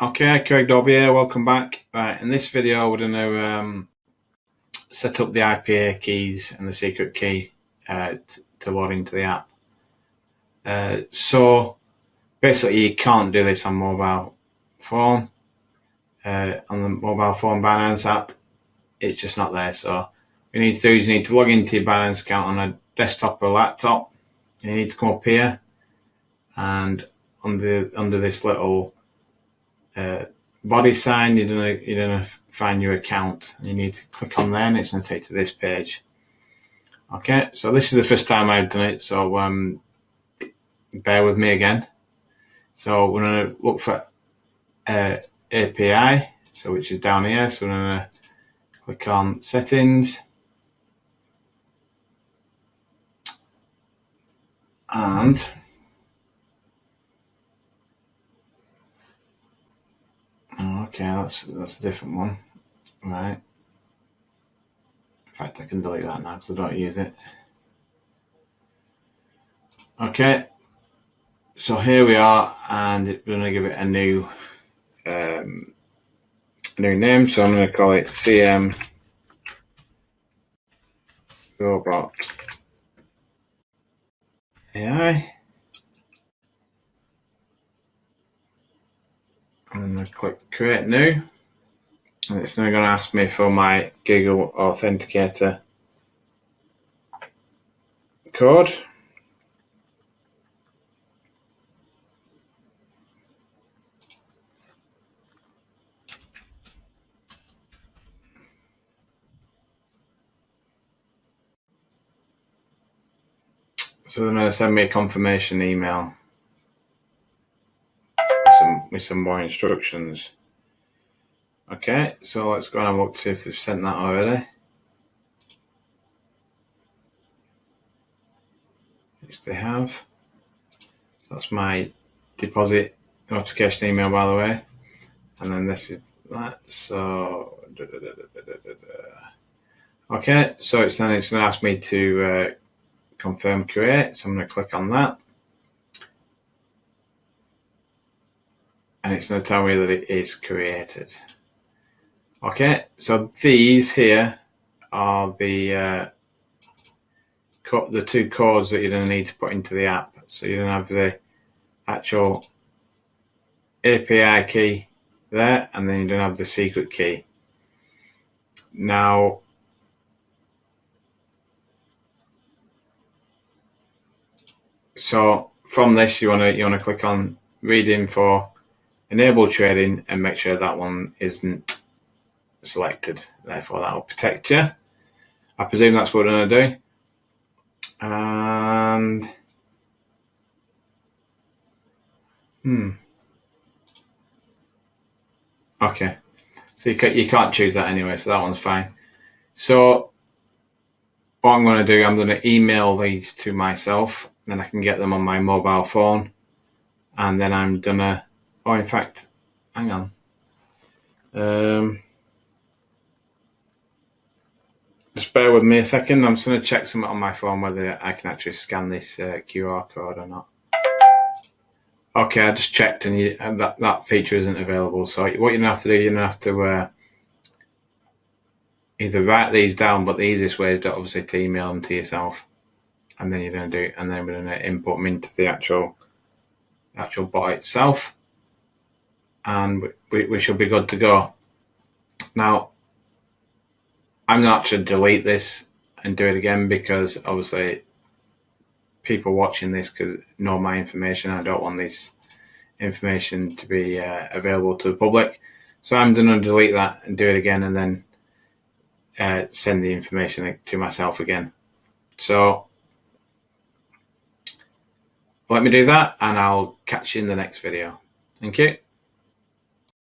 Okay, Craig Dobby here, welcome back. Right, in this video we're going to set up the API keys and the secret key to load into the app. So basically you can't do this on mobile phone. On the mobile phone Binance app, it's just not there. So what you need to do is you need to log into your Binance account on a desktop or laptop. You need to come up here and under this little body sign, you're gonna find your account. You need to click on there, and it's gonna take you to this page. Okay, so this is the first time I've done it, so bear with me again. So we're gonna look for API, so which is down here. So we're gonna click on settings, and okay, that's a different one, right? In fact, I can delete that now because I don't use it. Okay, so here we are, and we're going to give it a new name. So I'm going to call it CM Robot AI. I'm going to click Create New, and it's now going to ask me for my Google Authenticator code. So they're going to send me a confirmation email with some more instructions. Okay, so let's go and have a look to see if they've sent that already. Which they have. So that's my deposit notification email, by the way. And then this is that. So okay, so it's going to ask me to confirm create. So I'm going to click on that. And it's going to tell me that it is created. Okay, so these here are the two codes that you're going to need to put into the app. So you're going to have the actual API key there, and then you're going to have the secret key. Now, so from this, you want to click on Read Info, Enable Trading, and make sure that one isn't selected. Therefore, that will protect you. I presume that's what we're going to do. And okay, so you can't choose that anyway, so that one's fine. So what I'm going to do, I'm going to email these to myself, then I can get them on my mobile phone, and then I'm gonna, oh, in fact, hang on, just bear with me a second. I'm just going to check something on my phone whether I can actually scan this QR code or not. Okay, I just checked, and that feature isn't available. So what you're gonna have to do, you're gonna have to either write these down, but the easiest way is to obviously to email them to yourself, and then you're gonna do, and then we're gonna input them into the actual bot itself, and we should be good to go. Now, I'm gonna actually delete this and do it again because obviously people watching this could know my information. I don't want this information to be available to the public. So I'm going to delete that and do it again, and then send the information to myself again. So let me do that, and I'll catch you in the next video. Thank you.